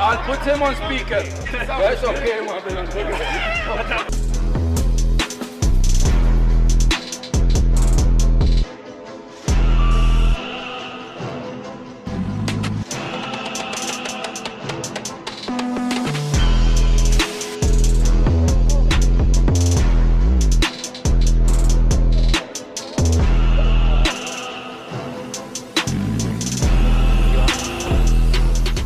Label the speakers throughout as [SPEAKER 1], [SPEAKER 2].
[SPEAKER 1] I'll put him on speaker. That's okay, man.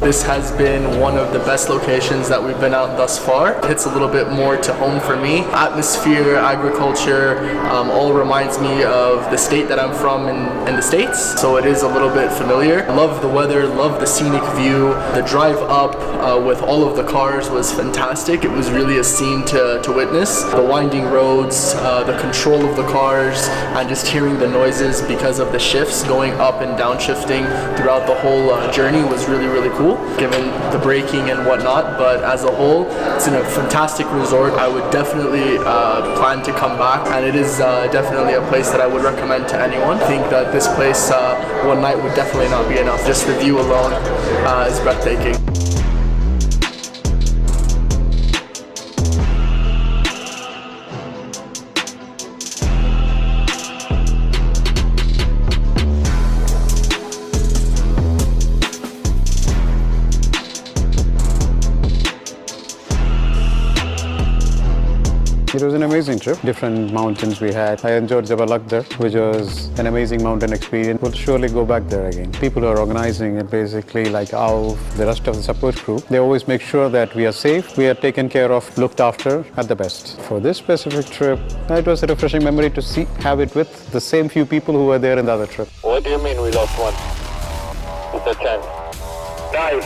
[SPEAKER 2] This has been one of the best locations that we've been out thus far. It hits a little bit more to home for me. Atmosphere, agriculture, all reminds me of the state that I'm from in the States. So it is a little bit familiar. Love the weather, love the scenic view. The drive up with all of the cars was fantastic. It was really a scene to witness. The winding roads, the control of the cars, and just hearing the noises because of the shifts going up and down shifting throughout the whole journey was really, really cool, given the braking and whatnot. But as a whole, it's in a fantastic resort. I would definitely plan to come back, and it is definitely a place that I would recommend to anyone. I think that this place one night would definitely not be enough. Just the view alone is breathtaking.
[SPEAKER 3] It was an amazing trip. Different mountains we had. I enjoyed Jabal Akhdar, which was an amazing mountain experience. We'll surely go back there again. People who are organizing it, basically like our, the rest of the support crew, they always make sure that we are safe, we are taken care of, looked after at the best. For this specific trip, it was a refreshing memory to have it with the same few people who were there in the other trip.
[SPEAKER 4] What do you mean we lost one? It's a 10. Nice.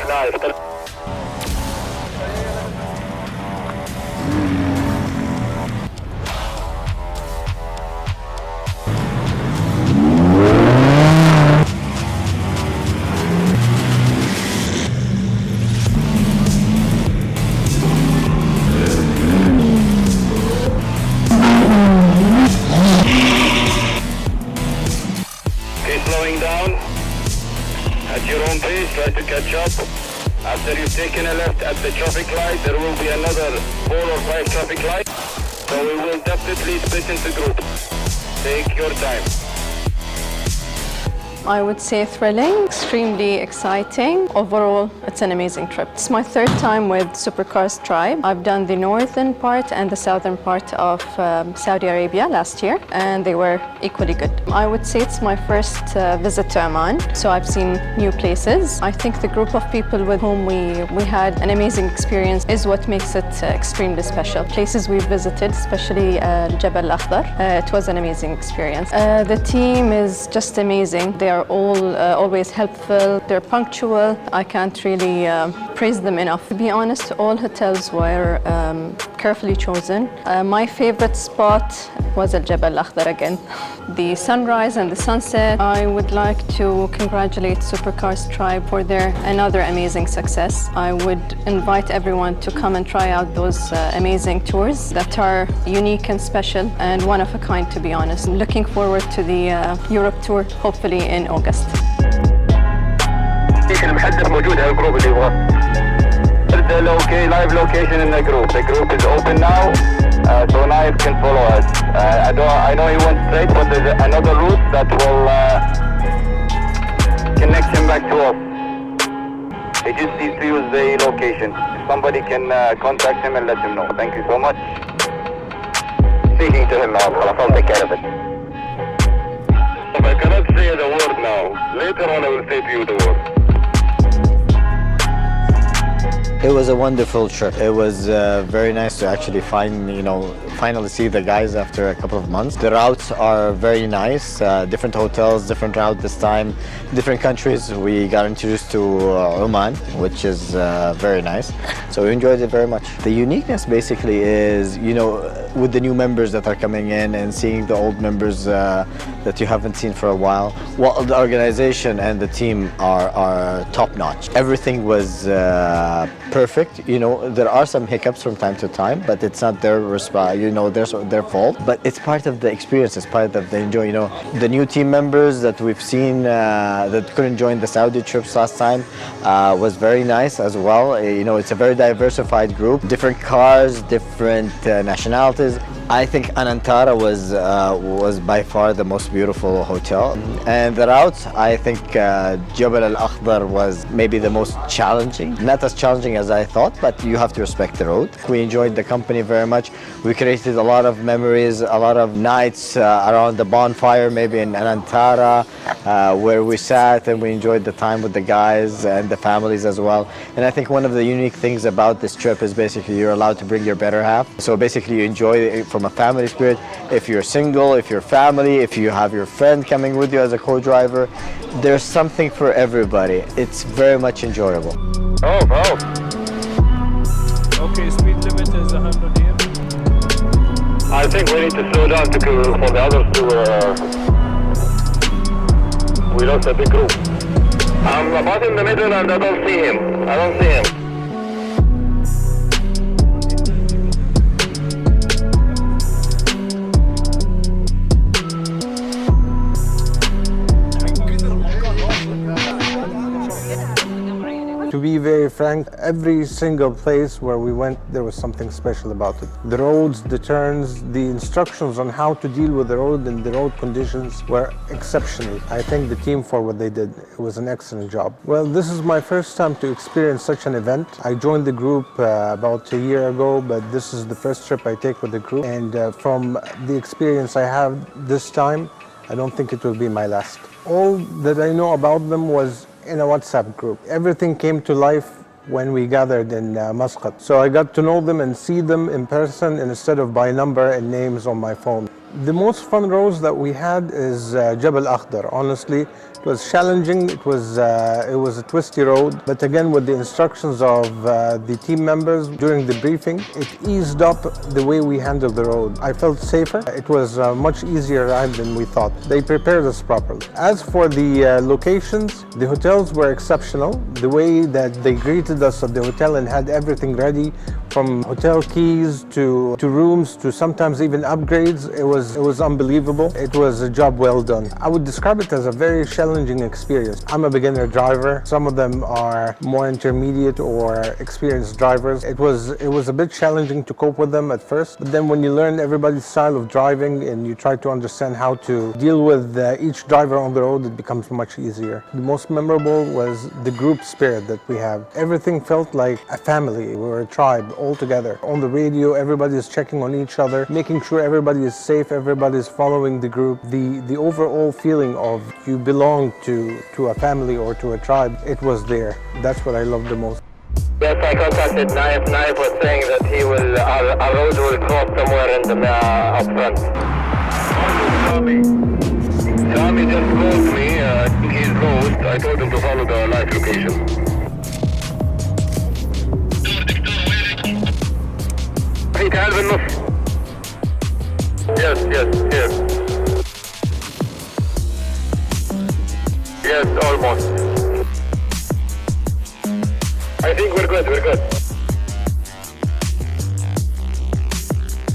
[SPEAKER 4] Slowing down at your own pace, try to catch up. After you've taken a left at the traffic light, there will be another 4 or 5 traffic lights. So we will definitely split into groups. Take your time.
[SPEAKER 5] I would say thrilling, extremely exciting. Overall, it's an amazing trip. It's my third time with Supercars tribe. I've done the northern part and the southern part of Saudi Arabia last year, and they were equally good. I would say it's my first visit to Oman, so I've seen new places. I think the group of people with whom we had an amazing experience is what makes it extremely special. Places we visited, especially Jabal Akhdar, it was an amazing experience. The team is just amazing. They are all always helpful, they're punctual. I can't really praise them enough. To be honest, all hotels were carefully chosen. My favorite spot was Al Jabal Akhdar again. The sunrise and the sunset. I would like to congratulate Supercars tribe for their another amazing success. I would invite everyone to come and try out those amazing tours that are unique and special and one of a kind, to be honest. I'm looking forward to the Europe tour, hopefully in August.
[SPEAKER 4] المحدث موجود على الجروب اللي يبغاه. The live location in the group. The group is open now, so now you can follow us. I know he went straight, but there's another route that will connect him back to us. He just needs to use the location. If somebody can contact him and let him know. Thank you so much. Speaking to him now, I'll take care of it. I cannot say the word now. Later on I will say to you the word.
[SPEAKER 6] It was a wonderful trip. It was very nice to actually finally see the guys after a couple of months. The routes are very nice. Different hotels, different route this time, different countries. We got introduced to Oman, which is very nice. So we enjoyed it very much. The uniqueness basically is, with the new members that are coming in and seeing the old members that you haven't seen for a while. Well, the organization and the team are top-notch. Everything was perfect. You know, there are some hiccups from time to time, but it's not their their fault. But it's part of the experience. It's part of the enjoy. You know, the new team members that we've seen that couldn't join the Saudi trips last time was very nice as well. You know, it's a very diversified group, different cars, different nationalities. I think Anantara was by far the most beautiful hotel, and the route, I think Jabal Akhdar was maybe the most challenging. Not as challenging as I thought, but you have to respect the road. We enjoyed the company very much. We created a lot of memories, a lot of nights around the bonfire, maybe in Anantara, where we sat and we enjoyed the time with the guys and the families as well. And I think one of the unique things about this trip is basically you're allowed to bring your better half. So basically you enjoy it from a family spirit. If you're single, if you're family, if you have your friend coming with you as a co-driver, there's something for everybody. It's very much enjoyable.
[SPEAKER 4] Oh.
[SPEAKER 1] Okay, speed limit is 100 here.
[SPEAKER 4] I think we need to slow down for the others to... we lost a big group. I'm about in the middle and I don't see him.
[SPEAKER 7] To be very frank, every single place where we went, there was something special about it. The roads, the turns, the instructions on how to deal with the road and the road conditions were exceptional. I thank the team for what they did. It was an excellent job. Well, this is my first time to experience such an event. I joined the group about a year ago, but this is the first trip I take with the group. And from the experience I have this time, I don't think it will be my last. All that I know about them was in a WhatsApp group. Everything came to life when we gathered in Muscat. So I got to know them and see them in person instead of by number and names on my phone. The most fun roads that we had is Jabal Akhdar. Honestly, it was challenging. It was a twisty road, but again, with the instructions of the team members during the briefing, it eased up the way we handled the road. I felt safer. It was a much easier ride than we thought. They prepared us properly. As for the locations, the hotels were exceptional. The way that they greeted us at the hotel and had everything ready, from hotel keys to rooms to sometimes even upgrades, it was unbelievable. It was a job well done. I would describe it as a very challenging experience. I'm a beginner driver. Some of them are more intermediate or experienced drivers. It was a bit challenging to cope with them at first, but then when you learn everybody's style of driving and you try to understand how to deal with each driver on the road, it becomes much easier. The most memorable was the group spirit that we have. Everything felt like a family. We were a tribe all together. On the radio, everybody is checking on each other, making sure everybody is safe, everybody is following the group. The overall feeling of you belong to a family or to a tribe, it was there. That's what I loved the most.
[SPEAKER 4] Yes, I contacted Naif. Naif was saying that our road will cross somewhere in the up front. Sami just called me. I think he's lost. I told him to follow the live location. في تعال بالنص. Yes, here. Yes, almost. I think we're good.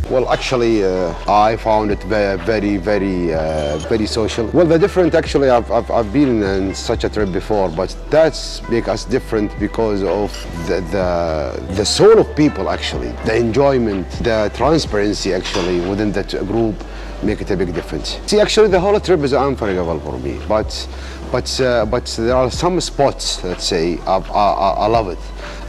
[SPEAKER 8] Well, actually, I found it very social. Well, the different, actually, I've been in such a trip before, but that's make us different because of the soul of people, actually, the enjoyment, the transparency, actually, within that group, make it a big difference. See, actually, the whole trip is unforgettable for me, but there are some spots, let's say, I love it.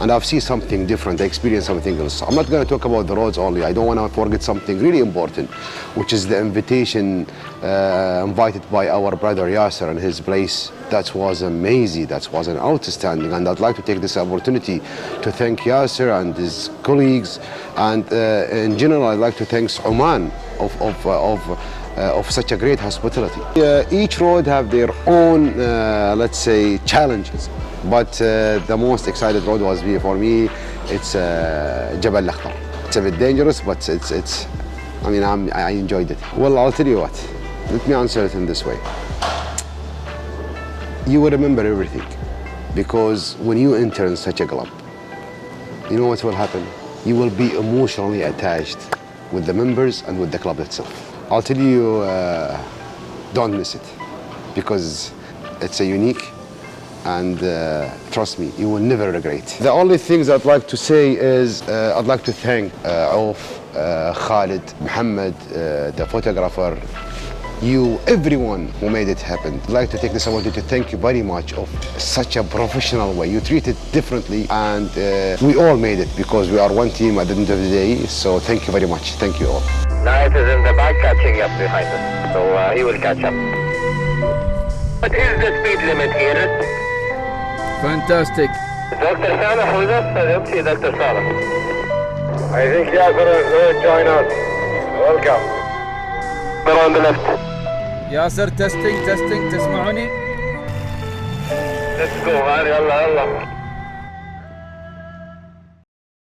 [SPEAKER 8] And I've seen something different, I experienced something else. I'm not going to talk about the roads only. I don't want to forget something really important, which is the invitation invited by our brother Yasser and his place. That was amazing, that was an outstanding. And I'd like to take this opportunity to thank Yasser and his colleagues. And in general, I'd like to thank Oman of such a great hospitality. Each road have their own, let's say, challenges. But the most excited road was for me, it's Jabal Akhdar. It's a bit dangerous, but it's I mean, I enjoyed it. Well, I'll tell you what. Let me answer it in this way. You will remember everything, because when you enter in such a club, you know what will happen? You will be emotionally attached with the members and with the club itself. I'll tell you, don't miss it, because it's a unique, and trust me, you will never regret. The only things I'd like to say is I'd like to thank Auf, Khalid, Muhammad, the photographer, you, everyone who made it happen. I'd like to take this opportunity to thank you very much of such a professional way. You treat it differently, and we all made it because we are one team at the end of the day. So thank you very much. Thank you all.
[SPEAKER 4] Knight is in the back catching up behind us, so he will catch up. What is the speed limit here?
[SPEAKER 1] Fantastic.
[SPEAKER 4] Dr. Saleh with us? I don't see Dr. Saleh.
[SPEAKER 9] I think Yasser is going to join us. Welcome.
[SPEAKER 4] We're on the left.
[SPEAKER 1] ياسر تستنج تسمعوني؟
[SPEAKER 4] Let's go. يلا يلا.